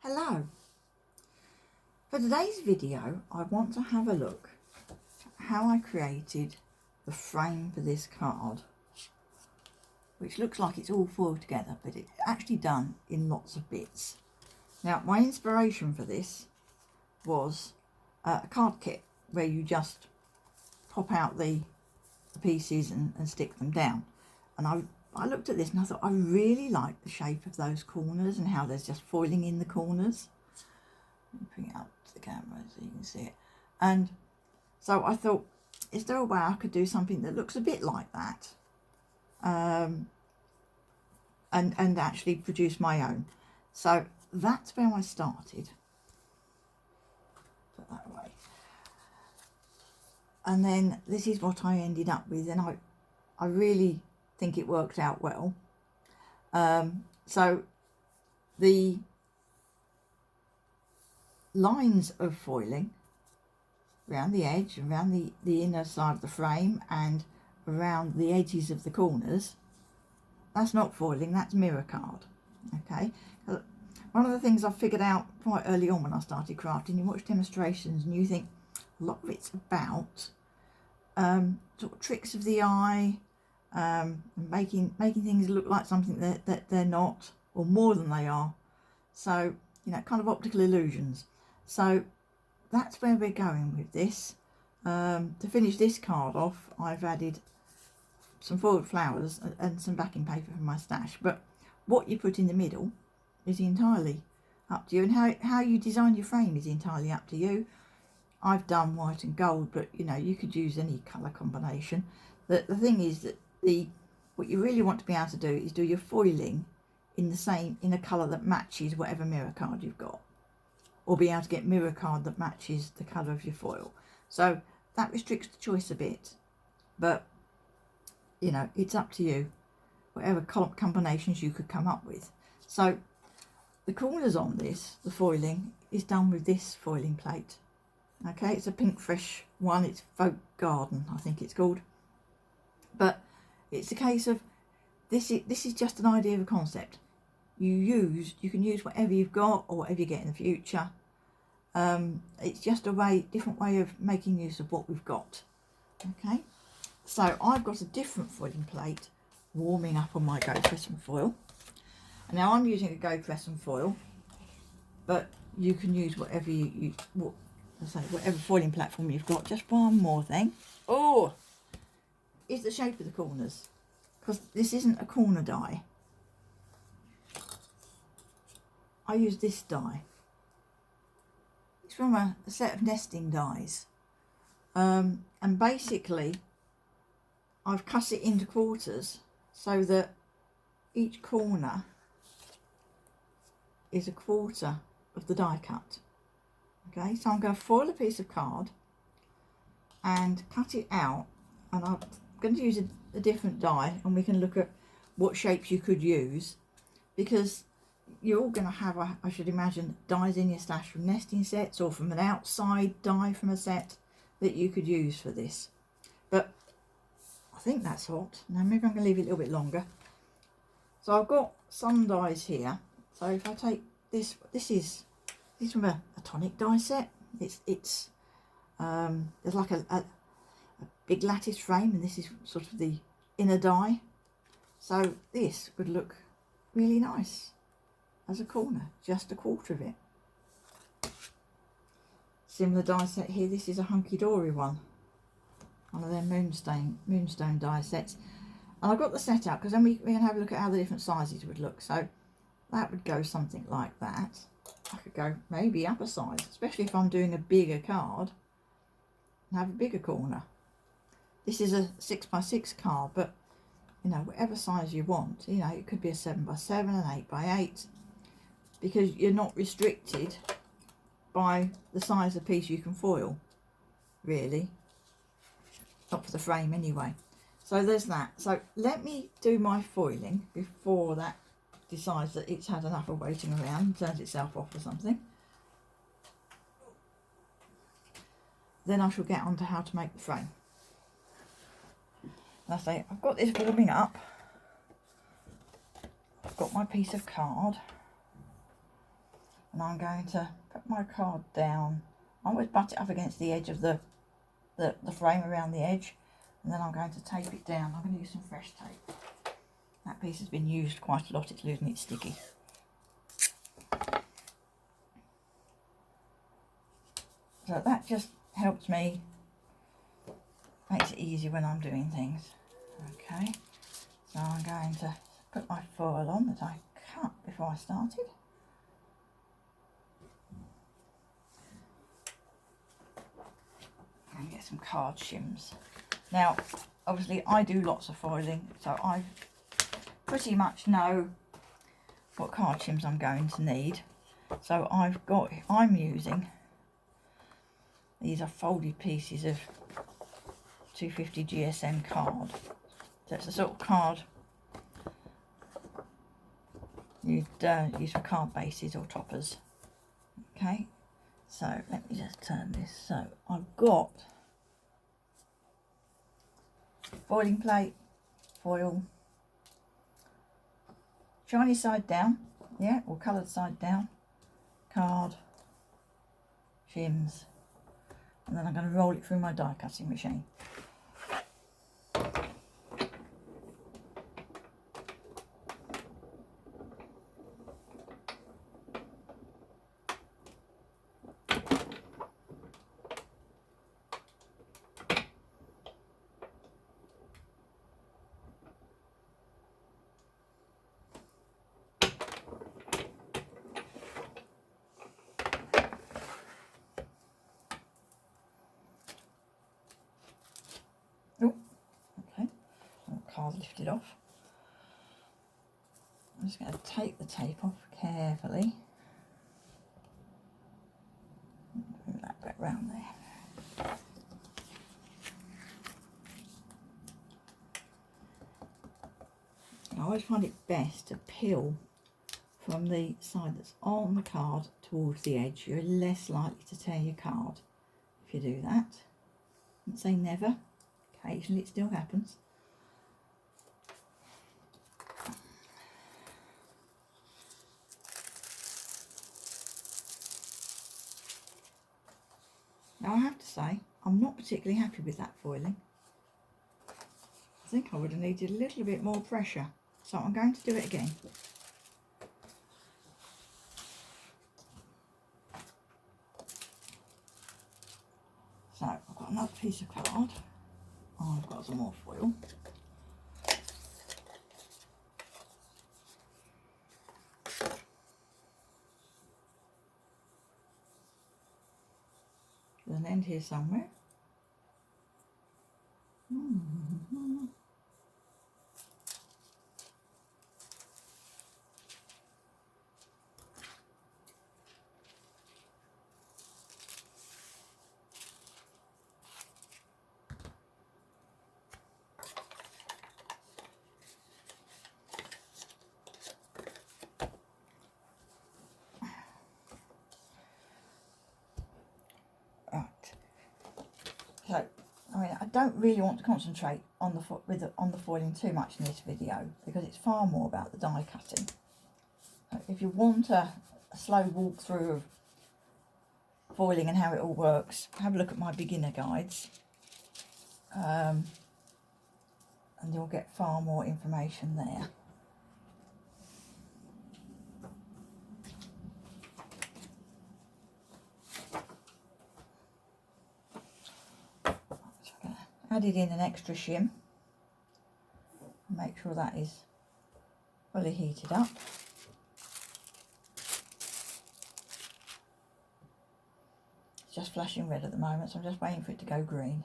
Hello. For today's video, I want to have a look at how I created the frame for this card, which looks like it's all foiled together, but it's actually done in lots of bits. Now, my inspiration for this was a card kit where you just pop out the pieces and stick them down. And I looked at this and I thought I really like the shape of those corners and how there's just foiling in the corners. Let me bring it up to the camera so you can see it. And so I thought, is there a way I could do something that looks a bit like that, and actually produce my own? So that's where I started. Put that away. And then this is what I ended up with, and I really think it worked out well. So the lines of foiling around the edge, around the inner side of the frame and around the edges of the corners, that's not foiling, that's mirror card. Okay, one of the things I figured out quite early on when I started crafting, you watch demonstrations and you think a lot of it's about sort of tricks of the eye, making things look like something that they're not, or more than they are. So, you know, kind of optical illusions. So that's where we're going with this. To finish this card off, I've added some foiled flowers and some backing paper from my stash. But what you put in the middle is entirely up to you, and how you design your frame is entirely up to you. I've done white and gold, but you know, you could use any colour combination. The thing is that what you really want to be able to do is do your foiling in a colour that matches whatever mirror card you've got, or be able to get mirror card that matches the colour of your foil. So that restricts the choice a bit, but you know, it's up to you, whatever combinations you could come up with. So the corners on this, the foiling, is done with this foiling plate. Okay, it's a Pinkfresh one, it's Folk Garden, I think it's called. But it's a case of, this is just an idea of a concept. You can use whatever you've got or whatever you get in the future. It's just a different way of making use of what we've got. Okay, so I've got a different foiling plate warming up on my Go Crescent foil. And now I'm using a Go Crescent foil, but you can use whatever whatever foiling platform you've got. Just one more thing. Oh, is the shape of the corners, because this isn't a corner die. I use this die. It's from a set of nesting dies, and basically I've cut it into quarters so that each corner is a quarter of the die cut. Okay, so I'm going to foil a piece of card and cut it out, and I'm going to use a different die, and we can look at what shapes you could use, because you're all going to have, I should imagine, dies in your stash from nesting sets or from an outside die from a set that you could use for this. But I think that's hot. Now maybe I'm going to leave it a little bit longer. So I've got some dies here. So if I take this is from a tonic die set. It's there's like a big lattice frame, and this is sort of the inner die. So this would look really nice as a corner, just a quarter of it. Similar die set here. This is a Hunky Dory one of their moonstone die sets, and I've got the set out because then we can have a look at how the different sizes would look. So that would go something like that. I could go maybe up a size, especially if I'm doing a bigger card, and have a bigger corner. This is a 6x6 card, but you know, whatever size you want, you know, it could be a 7x7, an 8x8, because you're not restricted by the size of piece you can foil, really. Not for the frame anyway. So there's that. So let me do my foiling before that decides that it's had enough of waiting around and turns itself off or something. Then I shall get on to how to make the frame. And I say, I've got this warming up. I've got my piece of card. And I'm going to put my card down. I always butt it up against the edge of the frame around the edge, and then I'm going to tape it down. I'm going to use some fresh tape. That piece has been used quite a lot, it's losing its sticky. So that just helps me, makes it easy when I'm doing things. Okay, so I'm going to put my foil on that I cut before I started. And get some card shims. Now, obviously I do lots of foiling, so I pretty much know what card shims I'm going to need. So I'm using, these are folded pieces of 250 GSM card. So it's a sort of card you'd use for card bases or toppers. Okay, so let me just turn this. So I've got foiling plate, foil, shiny side down, yeah, or coloured side down, card, shims, and then I'm going to roll it through my die cutting machine. Oh, okay, so the card's lifted off. I'm just going to take the tape off carefully. Bring that back round there. I always find it best to peel from the side that's on the card towards the edge. You're less likely to tear your card if you do that. I wouldn't say never, occasionally it still happens. Now I have to say, I'm not particularly happy with that foiling. I think I would have needed a little bit more pressure, so I'm going to do it again. So I've got another piece of card. Oh, I've got some more foil. There's an end here somewhere. Right. So, I mean, I don't really want to concentrate on the foiling too much in this video because it's far more about the die cutting. So if you want a slow walkthrough of foiling and how it all works, have a look at my beginner guides, and you'll get far more information there. Added in an extra shim, make sure that is fully heated up. It's just flashing red at the moment, so I'm just waiting for it to go green.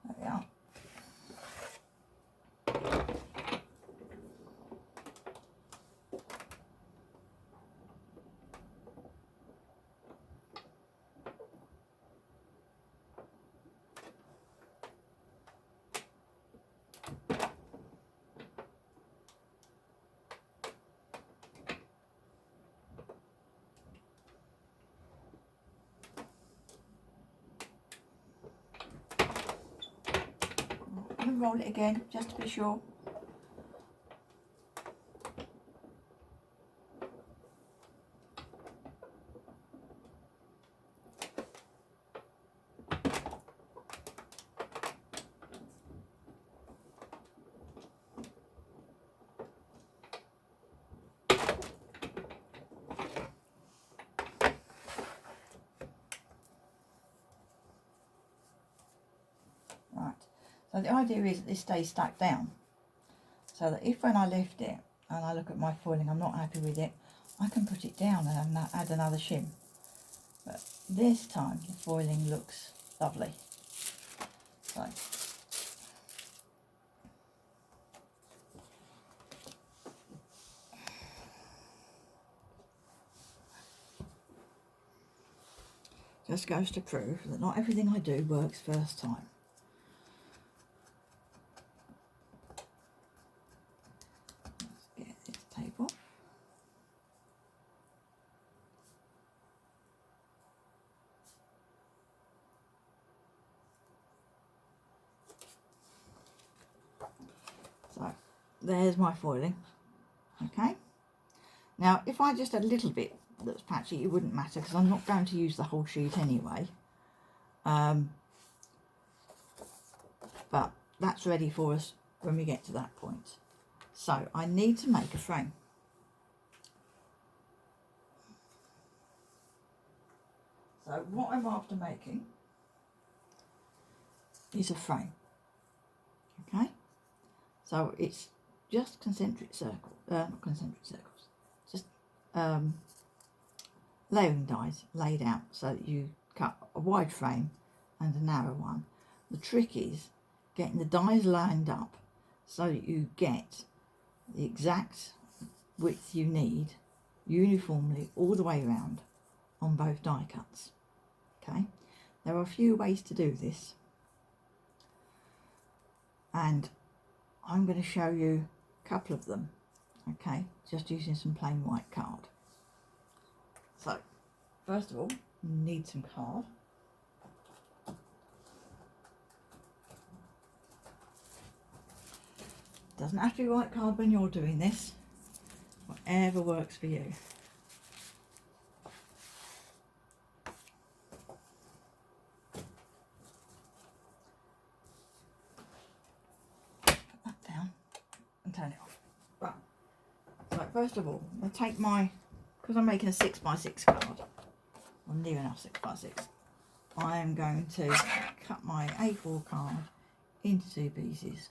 There we are. and roll it again just to be sure. So the idea is that this stays stuck down, so that if when I lift it and I look at my foiling, I'm not happy with it, I can put it down and add another shim. But this time the foiling looks lovely. So just goes to prove that not everything I do works first time. Table. So there's my foiling. Okay, now if I just had a little bit that's patchy, it wouldn't matter because I'm not going to use the whole sheet anyway, but that's ready for us when we get to that point. So I need to make a frame. So what I'm after making is a frame. Okay, so it's just concentric circles, not concentric circles, just layering dies laid out so that you cut a wide frame and a narrow one. The trick is getting the dies lined up so that you get the exact width you need uniformly all the way around on both die cuts. Okay, there are a few ways to do this, and I'm going to show you a couple of them. Okay, just using some plain white card. So first of all, you need some card. Doesn't have to be white card when you're doing this, whatever works for you. Put that down and turn it off. Right, so first of all, I'll take my, because I'm making a 6x6 card, or near enough 6x6, I am going to cut my A4 card into 2 pieces.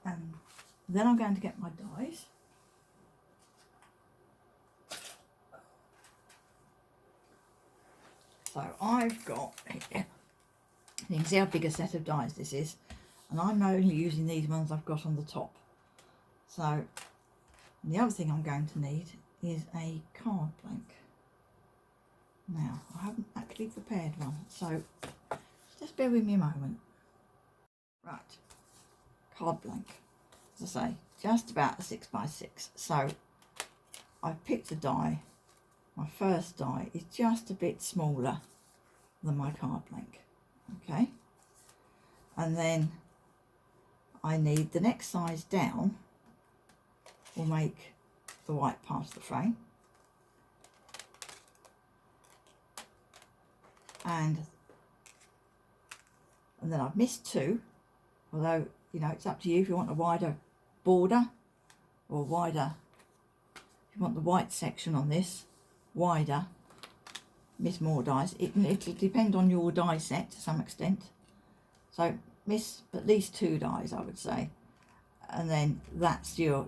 And then I'm going to get my dies. So I've got here, you can see how big a set of dies this is, and I'm only using these ones I've got on the top. So the other thing I'm going to need is a card blank. Now I haven't actually prepared one, so just bear with me a moment. Right, card blank, as I say, just about a 6x6. So I've picked a die. My first die is just a bit smaller than my card blank. Okay, and then I need the next size down will make the white part of the frame, and then I've missed 2, although you know it's up to you if you want a wider border or wider, if you want the white section on this wider, miss more dies. It'll depend on your die set to some extent, so miss at least 2 dies I would say, and then that's the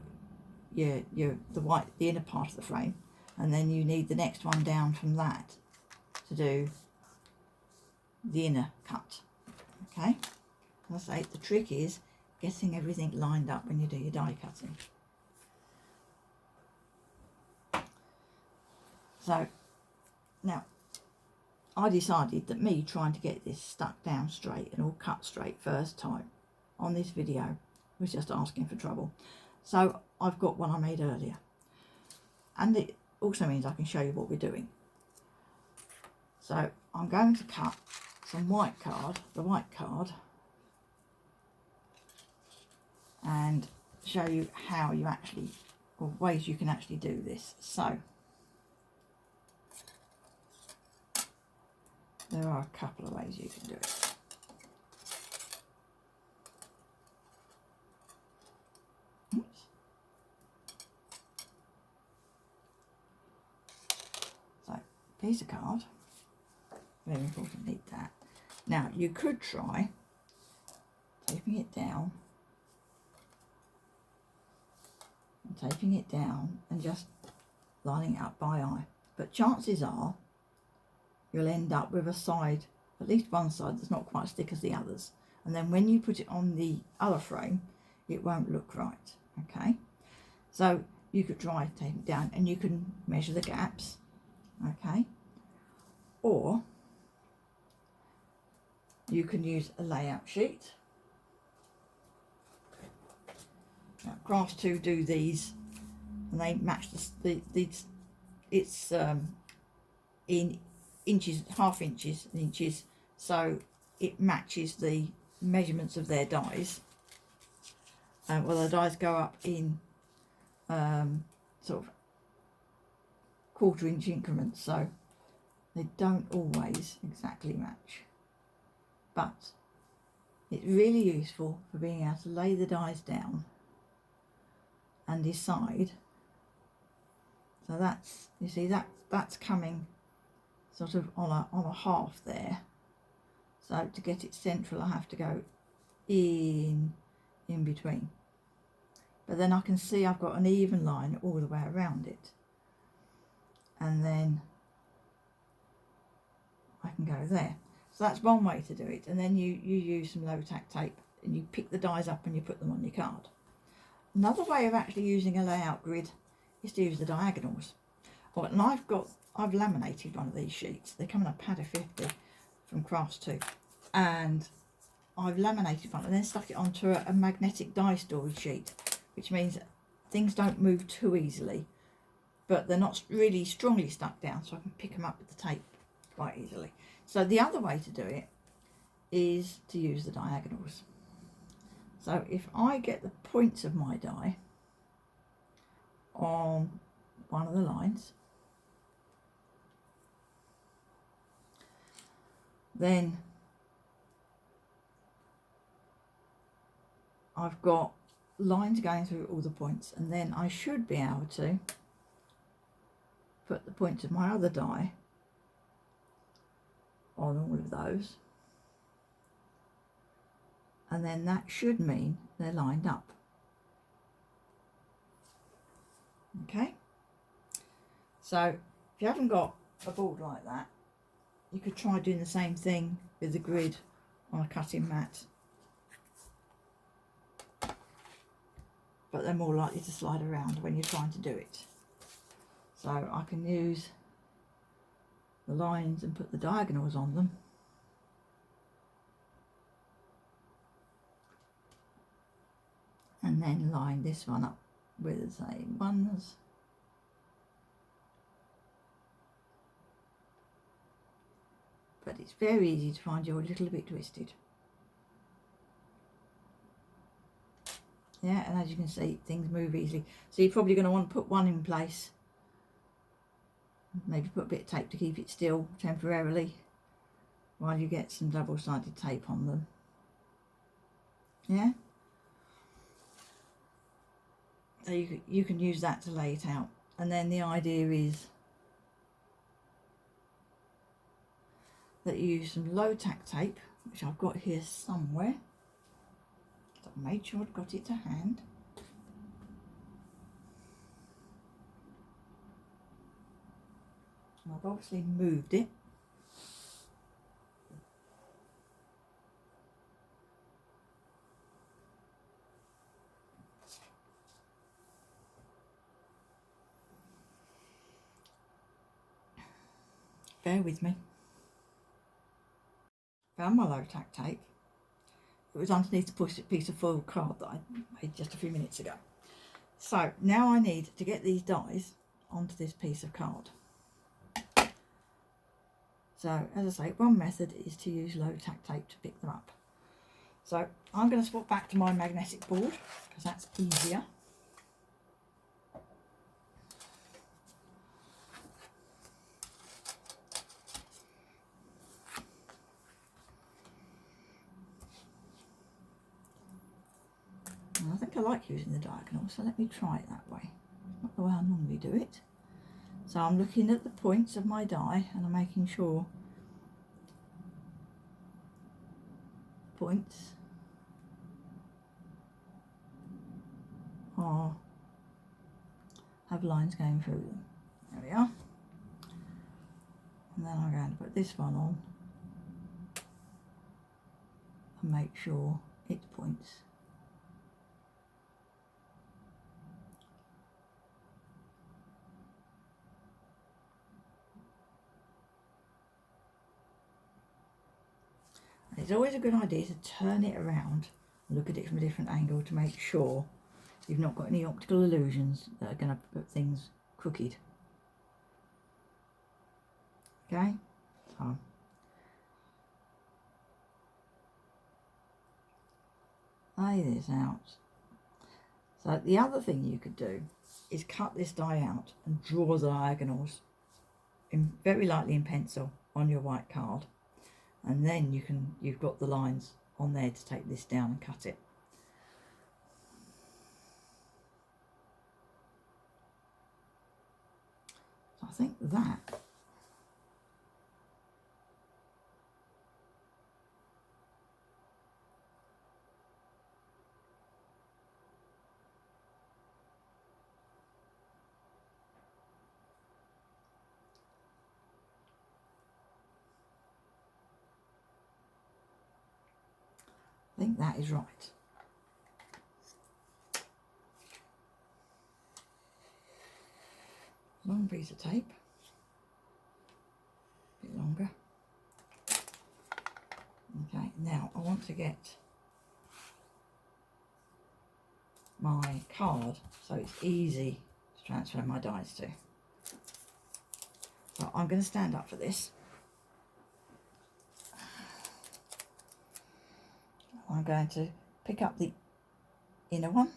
white, the inner part of the frame, and then you need the next one down from that to do the inner cut. Okay, as I say, the trick is getting everything lined up when you do your die cutting. So now I decided that me trying to get this stuck down straight and all cut straight first time on this video was just asking for trouble. So I've got one I made earlier, and it also means I can show you what we're doing. So I'm going to cut some white card, the white card, and show you how you actually, or ways you can actually do this. So there are a couple of ways you can do it. Oops. So piece of card, very important, need that. Now you could try taping it down and taping it down and just lining it up by eye, but chances are you'll end up with a side, at least one side, that's not quite as thick as the others, and then when you put it on the other frame it won't look right. Okay, so you could try taping it down and you can measure the gaps, okay, or you can use a layout sheet. Now, Crafts 2 do these, and they match it's in inches, half inches and inches, so it matches the measurements of their dies. Well, the dies go up in sort of 1/4 inch increments, so they don't always exactly match, but it's really useful for being able to lay the dies down and decide. So that's, you see, that's coming sort of on a half there, so to get it central I have to go in between, but then I can see I've got an even line all the way around it, and then I can go there. So that's one way to do it, and then you use some low tack tape and you pick the dies up and you put them on your card. Another way of actually using a layout grid is to use the diagonals. Well, and I've laminated one of these sheets. They come in a pad of 50 from Crafts 2, and I've laminated one and then stuck it onto a magnetic die storage sheet, which means things don't move too easily, but they're not really strongly stuck down, so I can pick them up with the tape quite easily. So the other way to do it is to use the diagonals. So if I get the points of my die on one of the lines, then I've got lines going through all the points, and then I should be able to put the points of my other die on all of those, and then that should mean they're lined up. Okay, so if you haven't got a board like that, you could try doing the same thing with the grid on a cutting mat, but they're more likely to slide around when you're trying to do it. So I can use the lines and put the diagonals on them, and then line this one up with the same ones, but it's very easy to find you're a little bit twisted. Yeah, and as you can see, things move easily, so you're probably going to want to put one in place, maybe put a bit of tape to keep it still temporarily while you get some double-sided tape on them. Yeah, so you can use that to lay it out, and then the idea is that you use some low tack tape, which I've got here somewhere. So I made sure I'd got it to hand. And I've obviously moved it. Bear with me. Found my low tack tape, it was underneath the piece of foil card that I made just a few minutes ago. So now I need to get these dies onto this piece of card. So as I say, one method is to use low tack tape to pick them up. So I'm going to swap back to my magnetic board because that's easier. And I think I like using the diagonal, so let me try it that way. Not the way I normally do it. So I'm looking at the points of my die and I'm making sure points have lines going through them. There we are. And then I'm going to put this one on and make sure it points. And it's always a good idea to turn it around and look at it from a different angle to make sure you've not got any optical illusions that are going to put things crooked. Okay, so lay this out. So the other thing you could do is cut this die out and draw the diagonals very lightly in pencil on your white card, and then you've got the lines on there to take this down and cut it. So I think that is right. Long piece of tape, a bit longer. Okay, now I want to get my card so it's easy to transfer my dies to. So I'm going to stand up for this. I'm going to pick up the inner one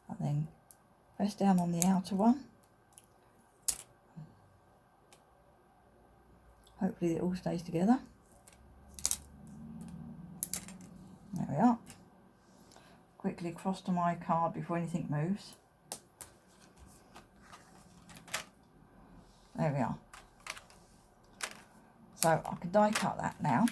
and then press down on the outer one. Hopefully it all stays together. There we are. Quickly cross to my card before anything moves. There we are. So I can die cut that now.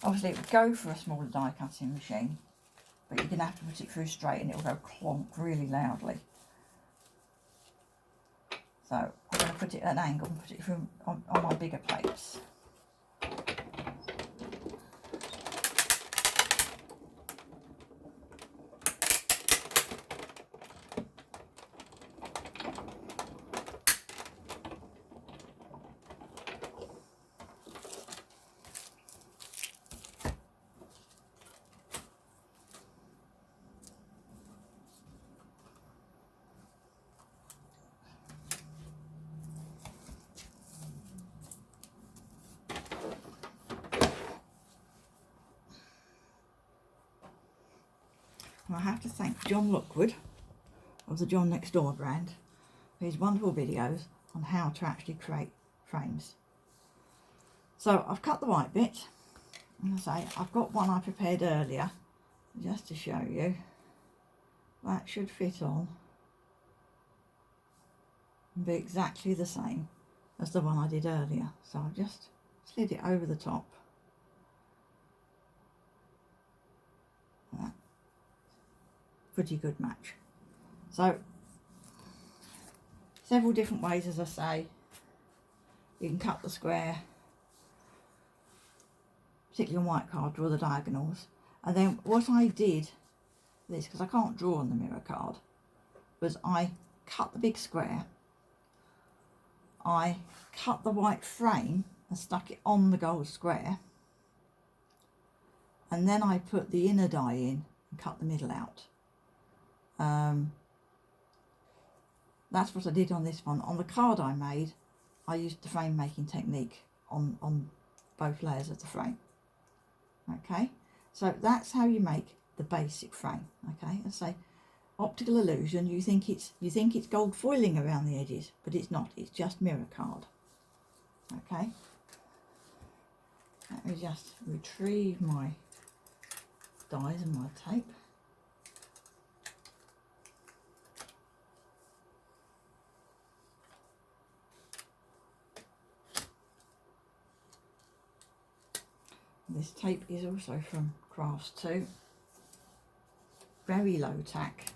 Obviously it would go for a smaller die cutting machine, but you're going to have to put it through straight and it will go clonk really loudly. So I'm going to put it at an angle and put it through on my bigger plates. And I have to thank John Lockwood of the John Next Door brand for his wonderful videos on how to actually create frames. So I've cut the white bit, and I say I've got one I prepared earlier just to show you. That should fit on and be exactly the same as the one I did earlier. So I've just slid it over the top. Pretty good match. So several different ways, as I say. You can cut the square, particularly on white card, draw the diagonals. And then what I did, this, because I can't draw on the mirror card, was I cut the big square, I cut the white frame and stuck it on the gold square, and then I put the inner die in and cut the middle out. That's what I did on this one. On the card I made, I used the frame making technique on both layers of the frame. Okay, so that's how you make the basic frame. Okay, I say optical illusion, you think it's gold foiling around the edges, but it's not, it's just mirror card. Okay, let me just retrieve my dies and my tape. This tape is also from Crafts 2, very low tack,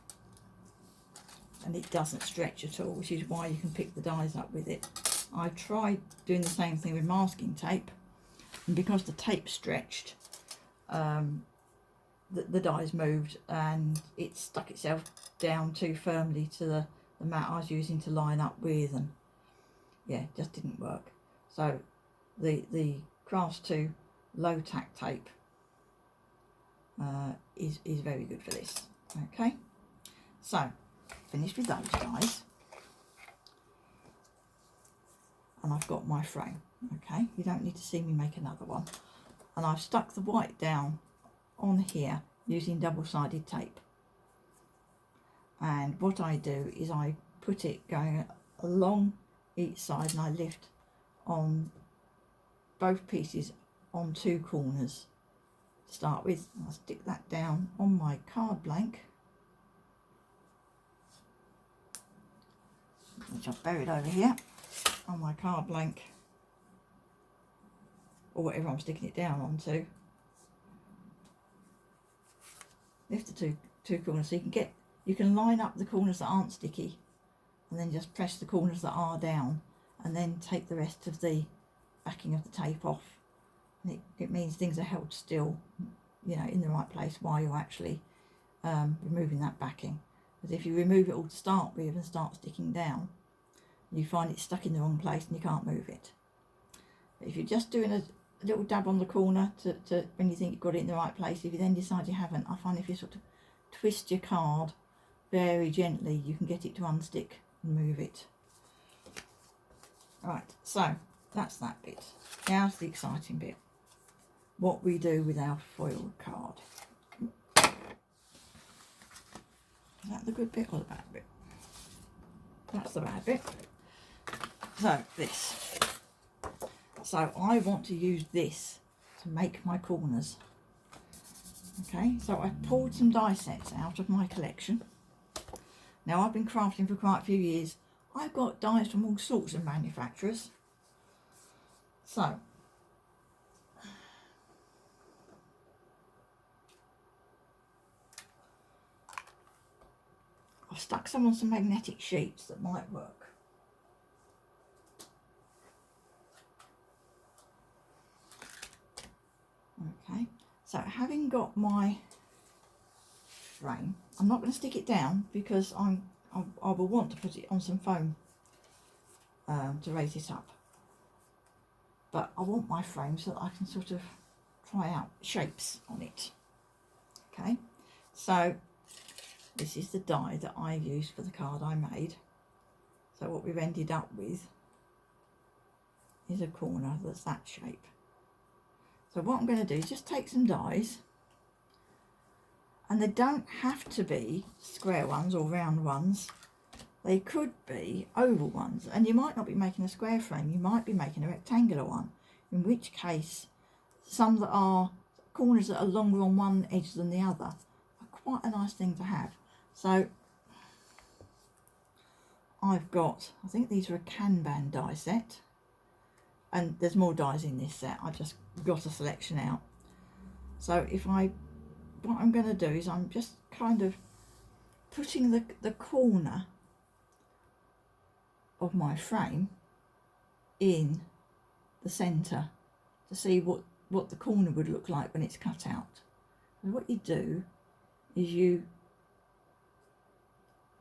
and it doesn't stretch at all, which is why you can pick the dies up with it. I tried doing the same thing with masking tape, and because the tape stretched, the dies moved and it stuck itself down too firmly to the mat I was using to line up with, and yeah, it just didn't work. So the Crafts 2 low tack tape is very good for this. Okay, so finished with those dies, and I've got my frame. Okay, you don't need to see me make another one, and I've stuck the white down on here using double-sided tape. And what I do is I put it going along each side, and I lift on both pieces on two corners to start with. I'll stick that down on my card blank, which I've buried over here on my card blank, or whatever I'm sticking it down onto. Lift the two corners so you can line up the corners that aren't sticky, and then just press the corners that are down, and then take the rest of the backing of the tape off. And it means things are held still, you know, in the right place while you're actually removing that backing. Because if you remove it all to start with and start sticking down, you find it's stuck in the wrong place and you can't move it. But if you're just doing a little dab on the corner to when you think you've got it in the right place, if you then decide you haven't, I find if you sort of twist your card very gently, you can get it to unstick and move it. Right, so that's that bit. Now's the exciting bit. What we do with our foil card. Is that the good bit or the bad bit? That's the bad bit. So this. So I want to use this to make my corners. Okay, so I've pulled some die sets out of my collection. Now I've been crafting for quite a few years. I've got dies from all sorts of manufacturers. So I've stuck some on some magnetic sheets that might work. Okay, so having got my frame, I'm not going to stick it down because I will want to put it on some foam to raise it up. But I want my frame so that I can sort of try out shapes on it. Okay, so this is the die that I used for the card I made. So what we've ended up with is a corner that's that shape. So what I'm going to do is just take some dies, and they don't have to be square ones or round ones. They could be oval ones, and you might not be making a square frame, you might be making a rectangular one, in which case some that are corners that are longer on one edge than the other are quite a nice thing to have. So I've got, I think these are a Kanban die set, and there's more dies in this set. I just got a selection out. So what I'm going to do is I'm just kind of putting the corner of my frame in the centre to see what the corner would look like when it's cut out. And what you do is you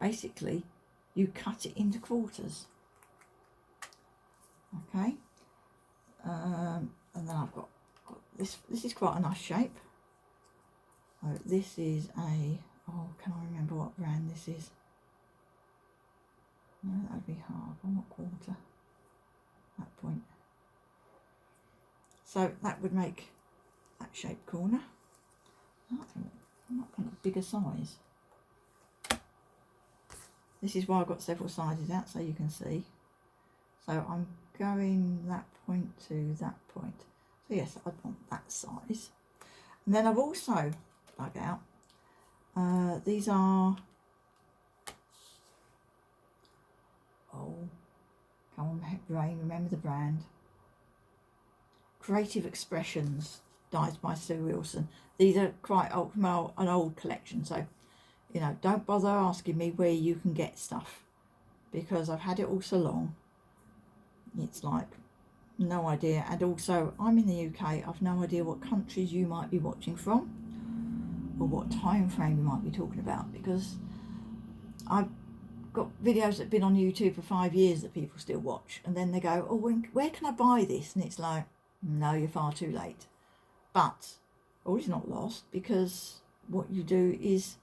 basically cut it into quarters. Okay, and then I've got this. This is quite a nice shape. This is a, oh, can I remember what brand this is? No, that would be half, or not quarter, that point. So that would make that shape corner. I might want a bigger size. This is why I've got several sizes out so you can see. So I'm going that point to that point. So yes, I want that size. And then I've also dug out, these are, oh, come on brain, remember the brand. Creative Expressions dies by Sue Wilson. These are quite old, an old collection, so you know, don't bother asking me where you can get stuff, because I've had it all so long. It's like no idea. And also I'm in the UK, I've no idea what countries you might be watching from or what time frame you might be talking about, because I've got videos that have been on YouTube for 5 years that people still watch, and then they go, oh, where can I buy this? And it's like, no, you're far too late. But all is not lost, because what you do is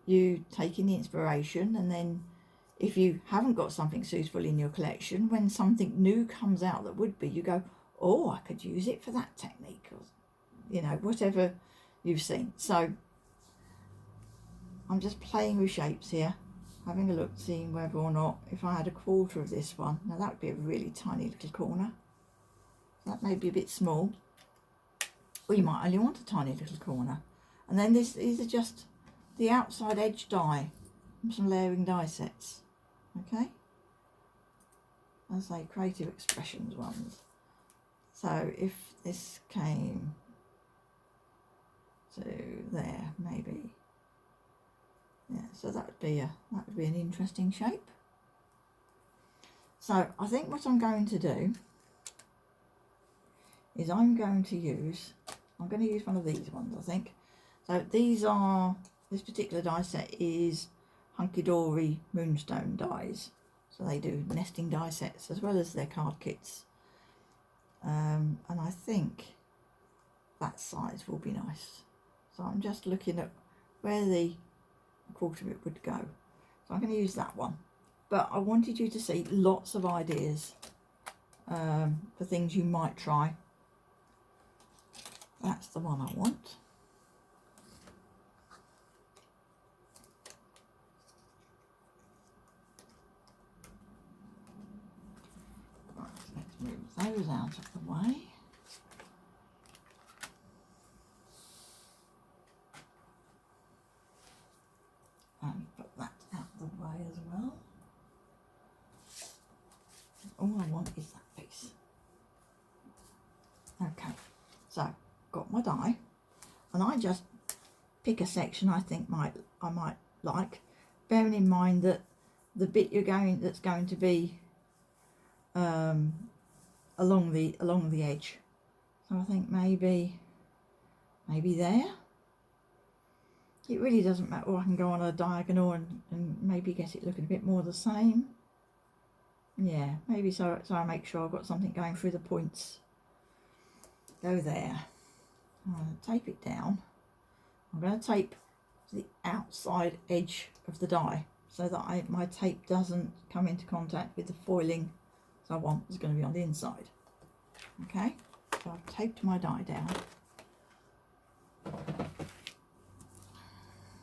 you take in the inspiration, and then if you haven't got something suitable in your collection, when something new comes out that would be, you go, oh, I could use it for that technique, or you know, whatever you've seen. So I'm just playing with shapes here, having a look, seeing whether or not, if I had a quarter of this one, now that would be a really tiny little corner. That may be a bit small, or you might only want a tiny little corner. And then these are just the outside edge die from some layering die sets. Okay, as a Creative Expressions ones. So if this came to there, maybe, yeah. So that would be an interesting shape. So I think what I'm going to do is I'm going to use one of these ones, I think. So this particular die set is Hunky Dory Moonstone dies. So they do nesting die sets as well as their card kits. And I think that size will be nice. So I'm just looking at where the quarter of it would go. So I'm going to use that one. But I wanted you to see lots of ideas for things you might try. That's the one I want. Right, let's move those out of the way. And put that out of the way as well. All I want is that piece. Okay, so got my die, and I just pick a section I think I might like, bearing in mind that the bit that's going to be along the edge. So I think maybe there. It really doesn't matter. Or I can go on a diagonal and maybe get it looking a bit more the same. Yeah, maybe so I make sure I've got something going through the points. Go there. I'm going to tape it down. I'm going to tape the outside edge of the die so that my tape doesn't come into contact with the foiling I want is going to be on the inside. Okay, so I've taped my die down.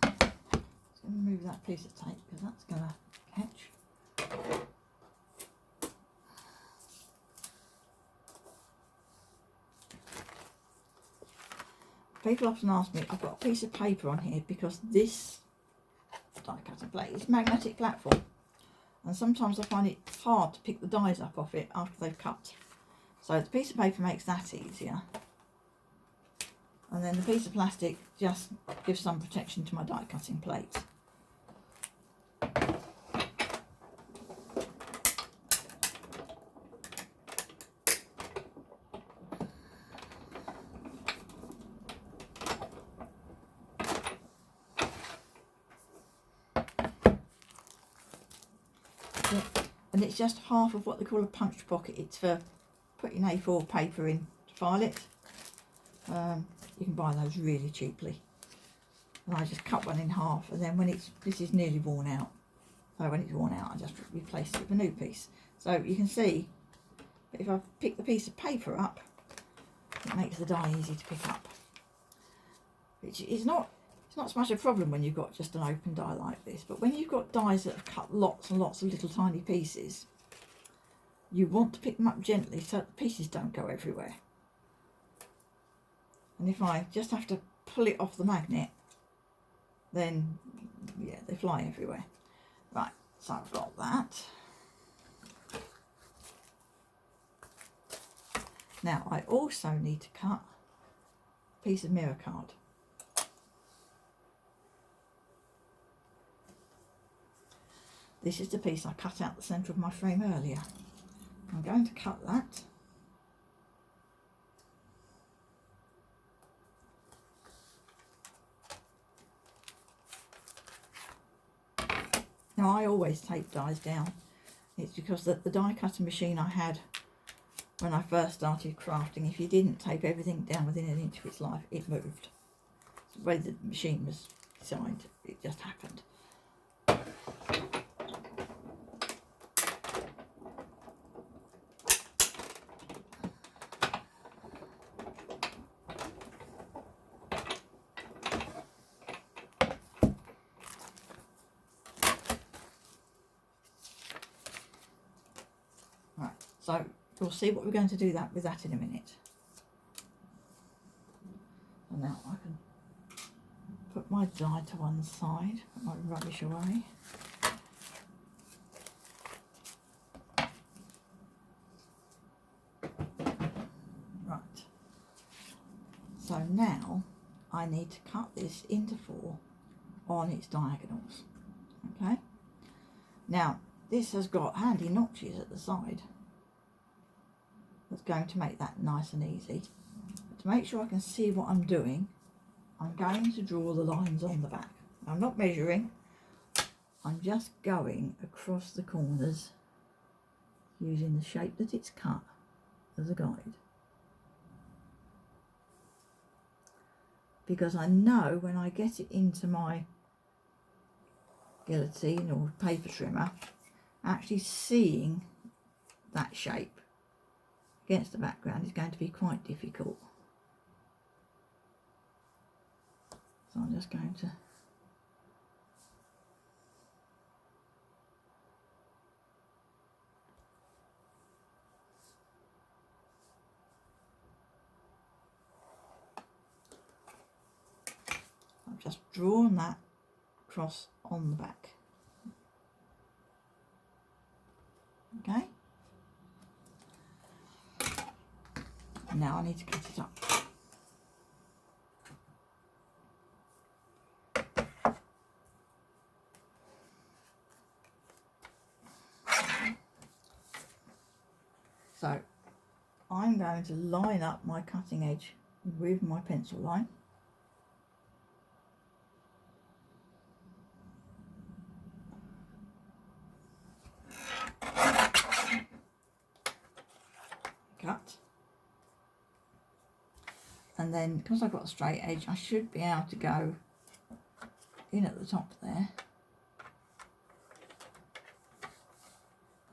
Just going to move that piece of tape because that's going to catch. People often ask me, I've got a piece of paper on here because this die cutting plate is magnetic platform, and sometimes I find it hard to pick the dies up off it after they've cut. So the piece of paper makes that easier, and then the piece of plastic just gives some protection to my die cutting plate. and it's just half of what they call a punch pocket. It's for putting A4 paper in to file it. You can buy those really cheaply. And I just cut one in half, and then when this is nearly worn out, so when it's worn out I just replace it with a new piece. So you can see if I pick the piece of paper up, it makes the die easy to pick up. Which is not, it's not so much a problem when you've got just an open die like this, but when you've got dies that have cut lots and lots of little tiny pieces, you want to pick them up gently so that the pieces don't go everywhere. And if I just have to pull it off the magnet, then yeah, they fly everywhere. Right, so I've got that. Now I also need to cut a piece of mirror card. This is the piece I cut out the centre of my frame earlier. I'm going to cut that. Now I always tape dies down. It's because the die cutting machine I had when I first started crafting, if you didn't tape everything down within an inch of its life, it moved. The way the machine was designed, it just happened. Right, so we'll see what we're going to do with that in a minute. And now I can put my die to one side, put my rubbish away. Right, so now I need to cut this into 4 on its diagonals. Okay, now this has got handy notches at the side. That's going to make that nice and easy. But to make sure I can see what I'm doing, I'm going to draw the lines on the back. I'm not measuring, I'm just going across the corners using the shape that it's cut as a guide. Because I know when I get it into my guillotine or paper trimmer, actually seeing that shape against the background is going to be quite difficult. So I'm just going to I've just drawn that cross on the back. Okay, now I need to cut it up. So I'm going to line up my cutting edge with my pencil line. Cut. And then because I've got a straight edge, I should be able to go in at the top there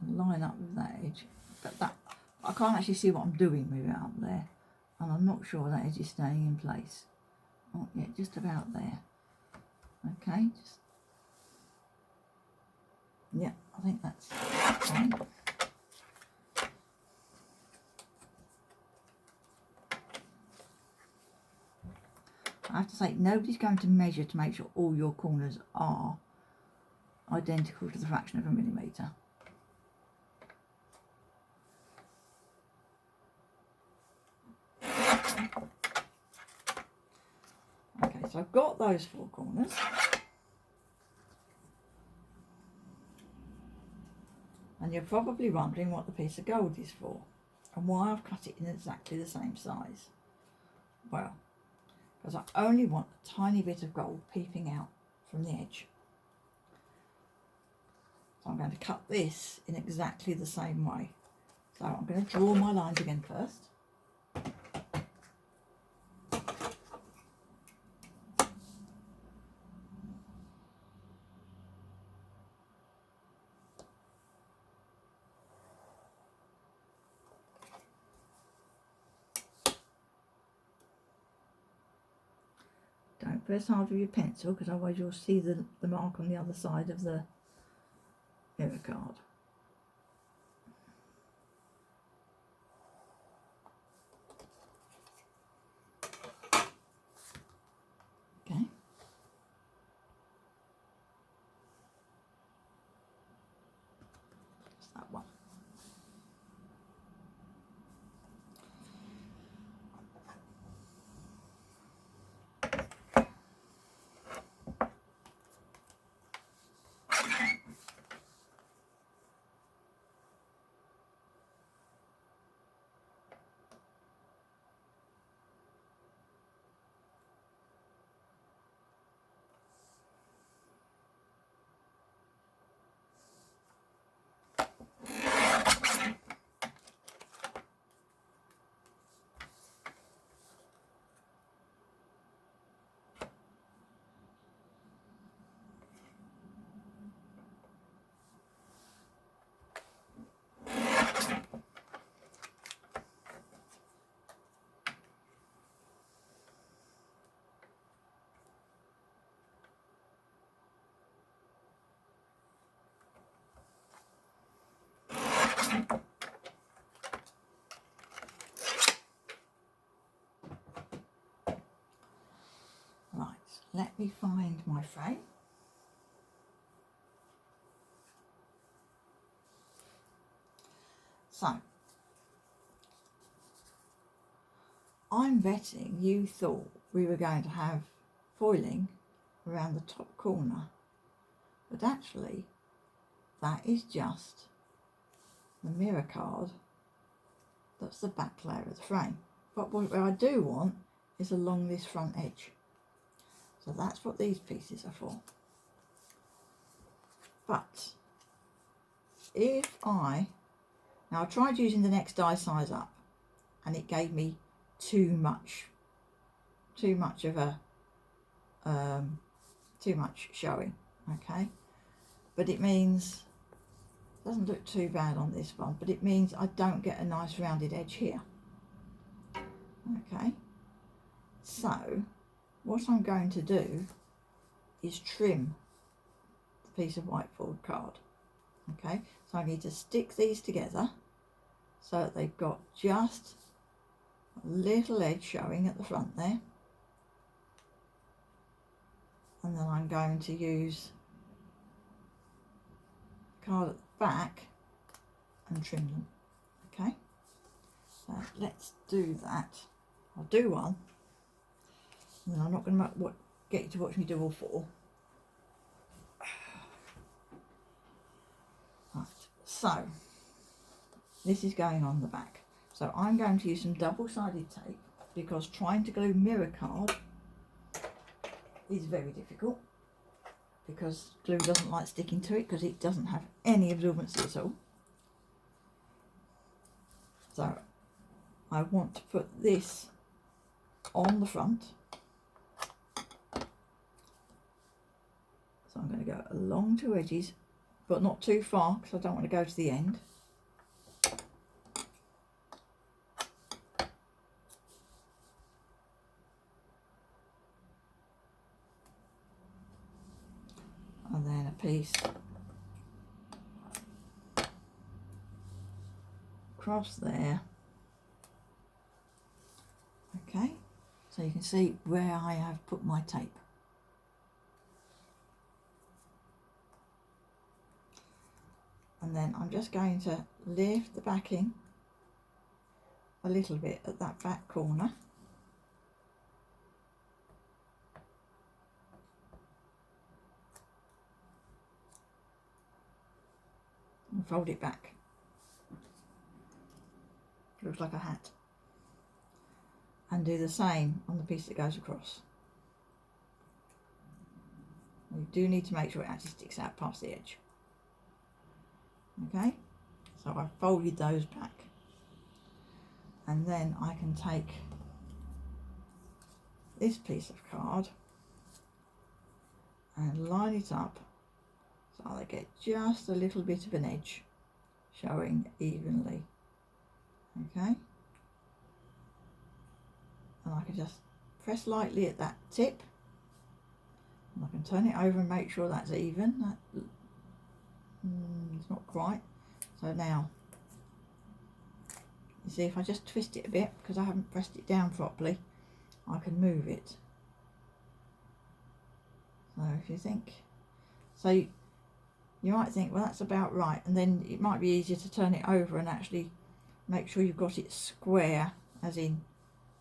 and line up with that edge. But that I can't actually see what I'm doing with it up there, and I'm not sure that edge is staying in place. Oh yeah, just about there. Okay, just yeah, I think that's fine. I have to say, nobody's going to measure to make sure all your corners are identical to the fraction of a millimetre. Okay, so I've got those 4 corners. And you're probably wondering what the piece of gold is for and why I've cut it in exactly the same size. Well, because I only want a tiny bit of gold peeping out from the edge. So I'm going to cut this in exactly the same way. So I'm going to draw my lines again first. Don't press hard with your pencil because otherwise you'll see the mark on the other side of the mirror card. Okay. That's that one. Right, let me find my frame. So, I'm betting you thought we were going to have foiling around the top corner, but actually that is just the mirror card. That's the back layer of the frame. But what I do want is along this front edge. So that's what these pieces are for. But if I tried using the next die size up and it gave me too much of a too much showing, okay, but it means, doesn't look too bad on this one, but it means I don't get a nice rounded edge here. Okay, so what I'm going to do is trim the piece of whiteboard card. Okay, so I need to stick these together so that they've got just a little edge showing at the front there, and then I'm going to use the card at the back and trim them. Okay, so let's do that. I'll do one, and then I'm not going to get you to watch me do all four. Right, so this is going on the back. So I'm going to use some double-sided tape because trying to glue mirror card is very difficult because glue doesn't like sticking to it because it doesn't have any absorbency at all. So I want to put this on the front. So I'm going to go along two edges, but not too far because I don't want to go to the end. And then a piece across there. Okay, so you can see where I have put my tape. And then I'm just going to lift the backing a little bit at that back corner. And fold it back. Looks like a hat. And do the same on the piece that goes across. You do need to make sure it actually sticks out past the edge. Okay, so I've folded those back, and then I can take this piece of card and line it up so I get just a little bit of an edge showing evenly. Okay, and I can just press lightly at that tip, and I can turn it over and make sure that's even. That it's not quite. So now you see, if I just twist it a bit, because I haven't pressed it down properly, I can move it. So if you think, so you might think, well, that's about right, and then it might be easier to turn it over and actually make sure you've got it square, as in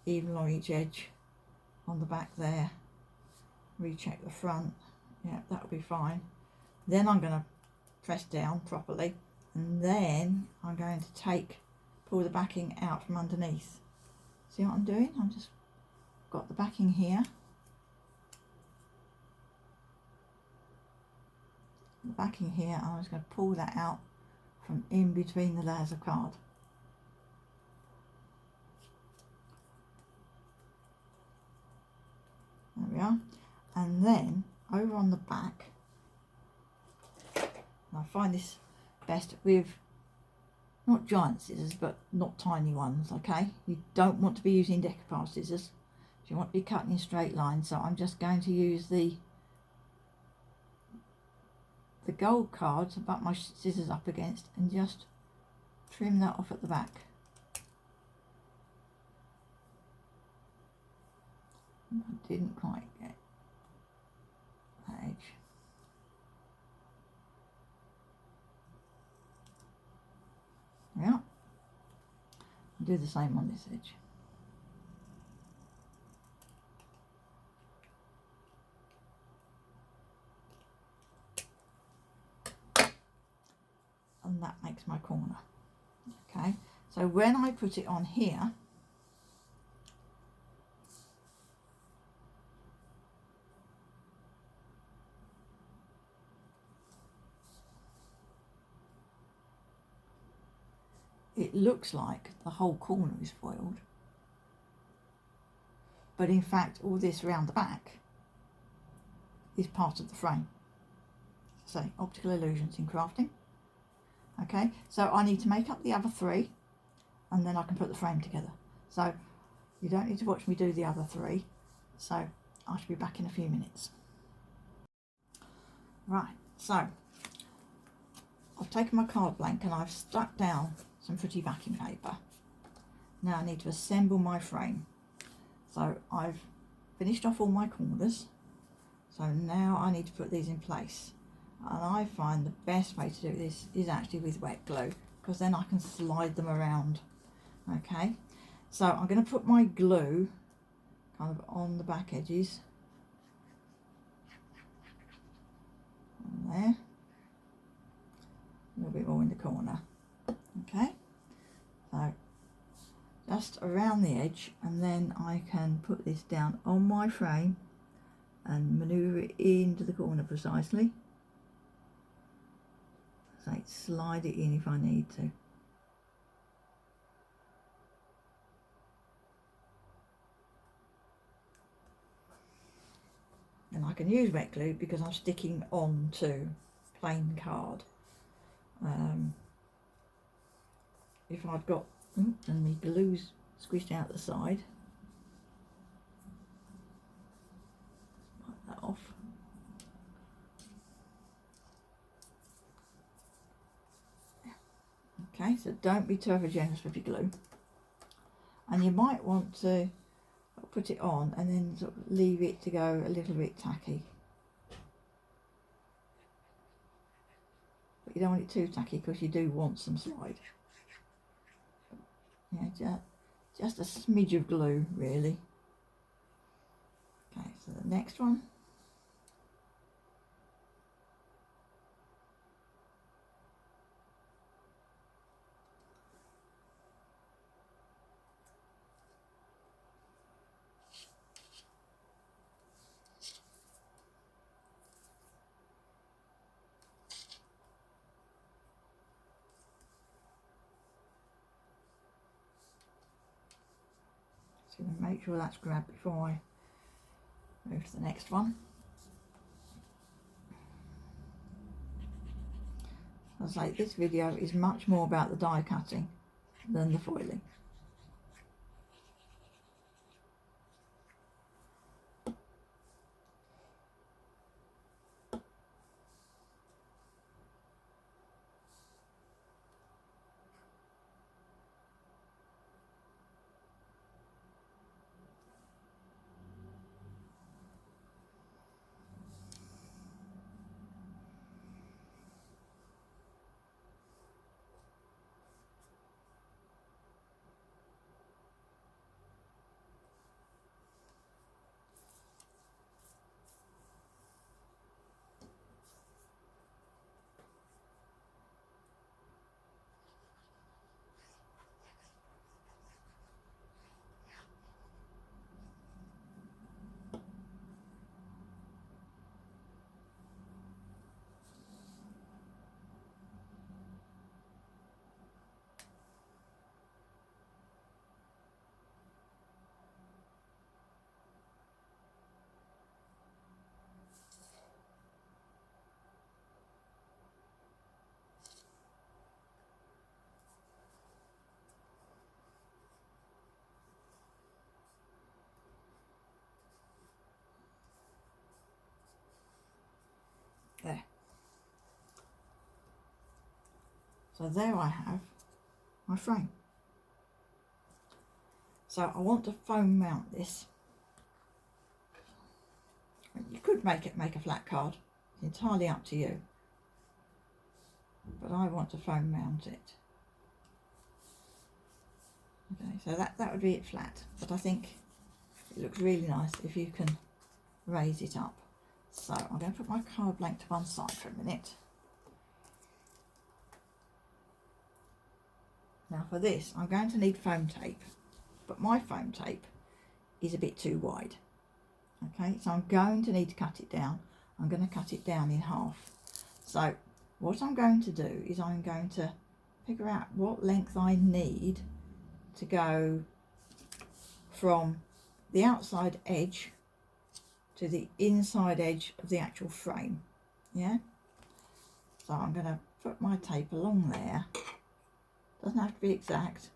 even along each edge on the back there. Recheck the front. Yeah, that'll be fine. Then I'm going to press down properly, and then I'm going to pull the backing out from underneath. See what I'm doing? I'm just got the backing here, and I'm just going to pull that out from in between the layers of card. There we are. And then over on the back, I find this best with not giant scissors, but not tiny ones. Okay, you don't want to be using decoupage scissors. You want to be cutting in straight lines. So I'm just going to use the gold card to butt my scissors up against and just trim that off at the back. I didn't quite get that edge. Yeah, do the same on this edge. And that makes my corner. Okay, so when I put it on here, it looks like the whole corner is foiled, but in fact all this round the back is part of the frame. So optical illusions in crafting. Okay, so I need to make up the other three, and then I can put the frame together. So you don't need to watch me do the other three, so I shall be back in a few minutes. Right, so I've taken my card blank and I've stuck down some pretty backing paper. Now I need to assemble my frame. So I've finished off all my corners, so now I need to put these in place. And I find the best way to do this is actually with wet glue, because then I can slide them around. Okay, so I'm going to put my glue kind of on the back edges, and there, a little bit more in the corner. Okay, so just around the edge, and then I can put this down on my frame and manoeuvre it into the corner precisely. So slide it in if I need to. And I can use wet glue because I'm sticking on to plain card. If I've got, and the glue's squished out the side, wipe that off. Okay, so don't be too overgenerous with your glue, and you might want to put it on and then sort of leave it to go a little bit tacky, but you don't want it too tacky because you do want some slide. Yeah, just a smidge of glue really. Okay, so the next one. Just going to make sure that's grabbed before I move to the next one. As I say, this video is much more about the die cutting than the foiling. There. So there I have my frame. So I want to foam mount this. You could make a flat card. It's entirely up to you. But I want to foam mount it. Okay, so that would be it flat. But I think it looks really nice if you can raise it up. So I'm going to put my card blank to one side for a minute. Now for this, I'm going to need foam tape, but my foam tape is a bit too wide. Okay, so I'm going to need to cut it down. I'm going to cut it down in half. So what I'm going to do is I'm going to figure out what length I need to go from the outside edge to the inside edge of the actual frame. Yeah, so I'm going to put my tape along there, doesn't have to be exact,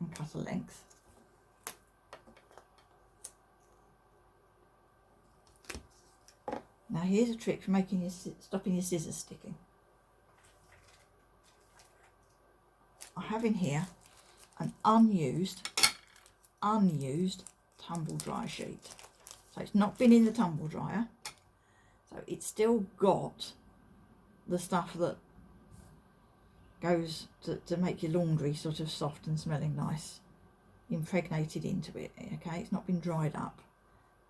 and cut a length. Now here's a trick for making stopping your scissors sticking. I have in here an unused tumble dryer sheet. So it's not been in the tumble dryer, so it's still got the stuff that goes to make your laundry sort of soft and smelling nice, impregnated into it. Okay, it's not been dried up,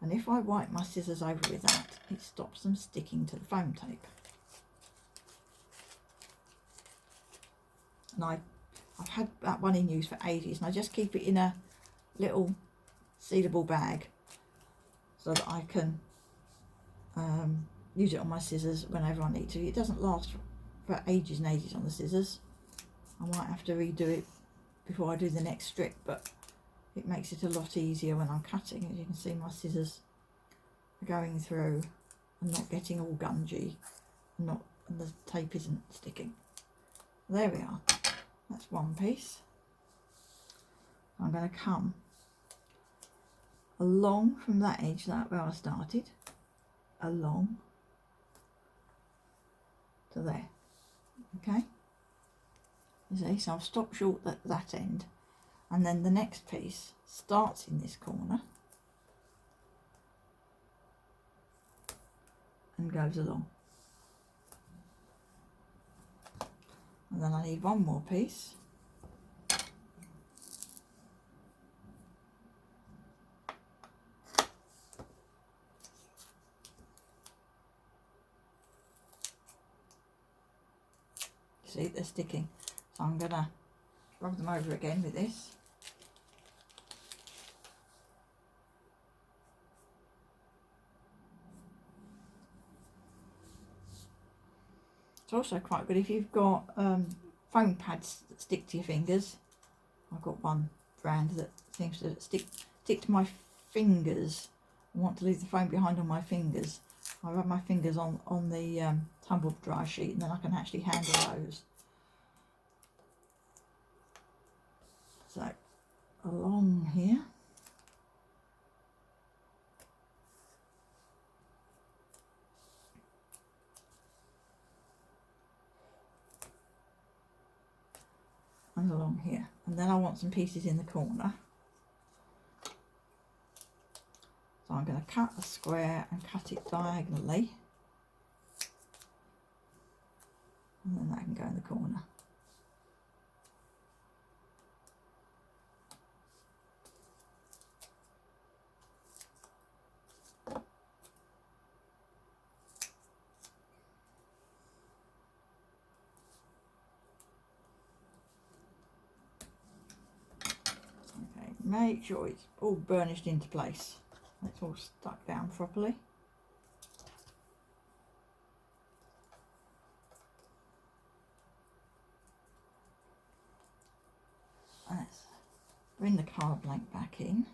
and if I wipe my scissors over with that, it stops them sticking to the foam tape. And I've had that one in use for ages, and I just keep it in a little sealable bag so that I can use it on my scissors whenever I need to. It doesn't last for ages and ages on the scissors. I might have to redo it before I do the next strip, but it makes it a lot easier when I'm cutting. As you can see, my scissors are going through and not getting all gungy, and the tape isn't sticking. There we are. That's one piece. I'm going to come along from that edge, that where I started, along to there. Okay, you see, so I've stopped short at that end, and then the next piece starts in this corner and goes along, and then I need one more piece. See, they're sticking, so I'm going to rub them over again with this. It's also quite good if you've got foam pads that stick to your fingers. I've got one brand that seems to stick to my fingers. I want to leave the foam behind on my fingers. I rub my fingers on the tumble dry sheet, and then I can actually handle those. So along here, and along here, and then I want some pieces in the corner. So I'm going to cut a square and cut it diagonally, and then that can go in the corner. Okay, make sure it's all burnished into place. It's all stuck down properly. Let's bring the card blank back in.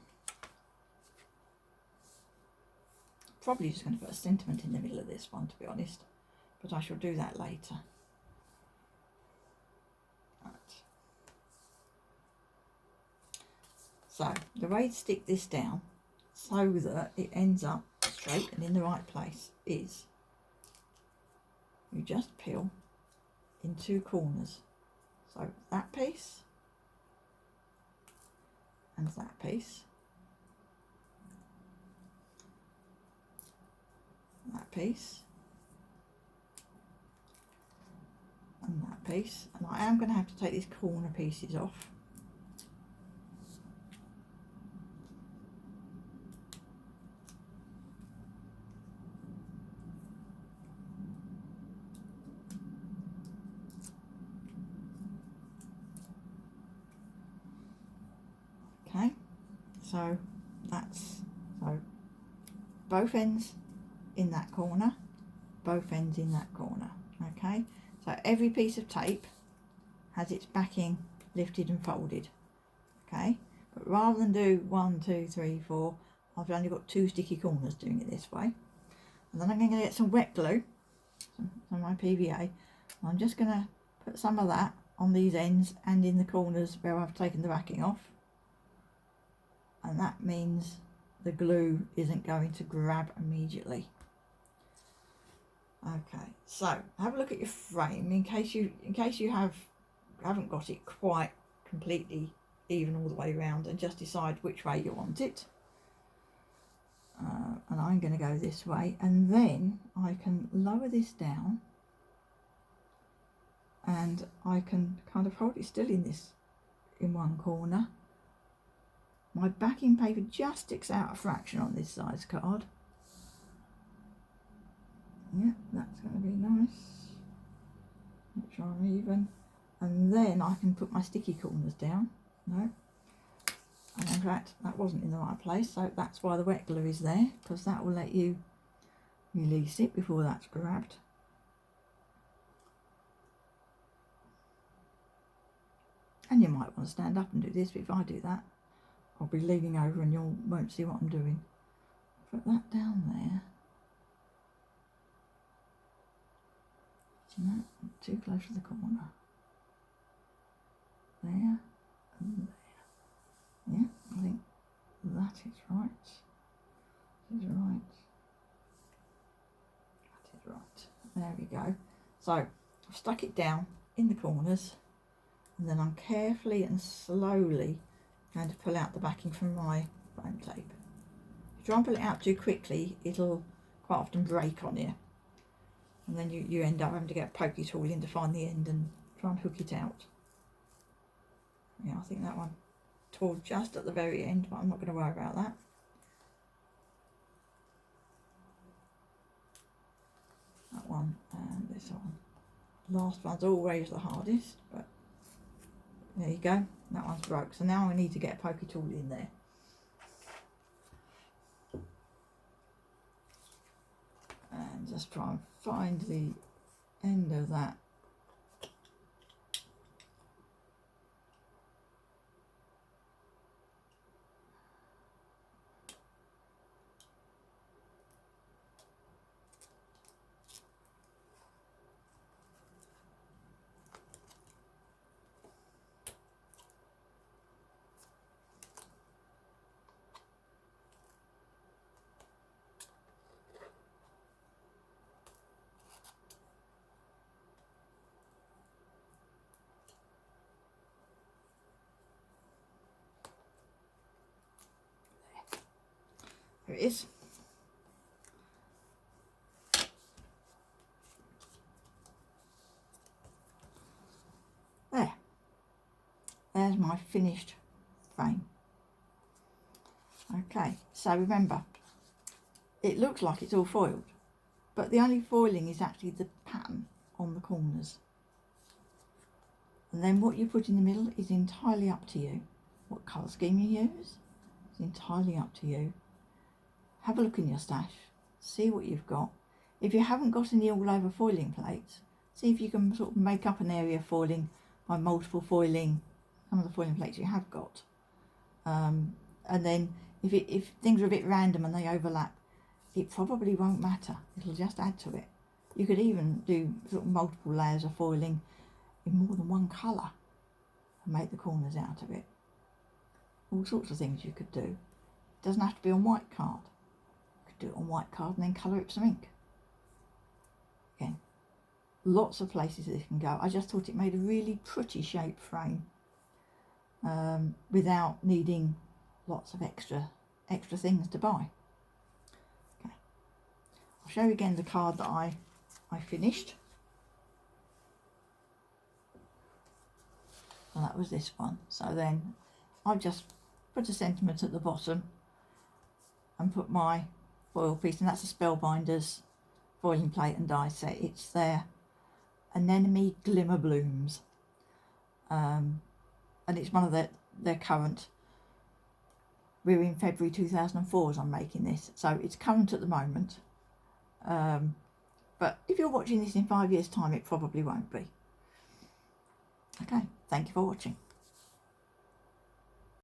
Probably just going to put a sentiment in the middle of this one, to be honest, but I shall do that later. Right. So the way to stick this down so that it ends up straight and in the right place is you just peel in two corners. So that piece and that piece, that piece and that piece, and I am going to have to take these corner pieces off. Okay, so that's both ends in that corner, both ends in that corner. Okay, so every piece of tape has its backing lifted and folded. Okay, but rather than do 1, 2, 3, 4, I've only got 2 sticky corners doing it this way. And then I'm going to get some wet glue, some my PVA, and I'm just going to put some of that on these ends and in the corners where I've taken the backing off. And that means the glue isn't going to grab immediately. Okay, so have a look at your frame in case you haven't got it quite completely even all the way around, and just decide which way you want it. And I'm going to go this way, and then I can lower this down and I can kind of hold it still in one corner. My backing paper just sticks out a fraction on this size card. Yeah, that's going to be nice. Make sure I'm even. And then I can put my sticky corners down. No. And in fact, that wasn't in the right place, so that's why the wet glue is there, because that will let you release it before that's grabbed. And you might want to stand up and do this, but if I do that, I'll be leaning over and you won't see what I'm doing. Put that down there. No, not too close to the corner. There and there. Yeah, I think that is right. That is right. That is right. There we go. So I've stuck it down in the corners, and then I'm carefully and slowly going to pull out the backing from my foam tape. If you try and pull it out too quickly, it'll quite often break on you. And then you end up having to get a pokey tool in to find the end and try and hook it out. Yeah, I think that one tore just at the very end, but I'm not going to worry about that. That one and this one. Last one's always the hardest, but there you go. That one's broke. So now I need to get a pokey tool in there. And just try and find the end of that. Here it is. There. There's my finished frame. Okay, so remember, it looks like it's all foiled, but the only foiling is actually the pattern on the corners. And then what you put in the middle is entirely up to you. What colour scheme you use is entirely up to you. Have a look in your stash, see what you've got. If you haven't got any all over foiling plates, see if you can sort of make up an area foiling by multiple foiling some of the foiling plates you have got. And then if things are a bit random and they overlap, it probably won't matter. It'll just add to it. You could even do sort of multiple layers of foiling in more than one colour and make the corners out of it. All sorts of things you could do. It doesn't have to be on white card. You could do it on white card and then colour it with some ink. Again, lots of places this can go. I just thought it made a really pretty shaped frame without needing lots of extra things to buy. Okay, I'll show you again the card that I finished. And that was this one. So then I've just put a sentiment at the bottom and put my foil piece, and that's a Spellbinders foiling plate and die set. It's their Anemone Glimmer Blooms, and it's one of their current. We're in February 2004 as I'm making this, so it's current at the moment, but if you're watching this in 5 years time, it probably won't be. Okay, thank you for watching.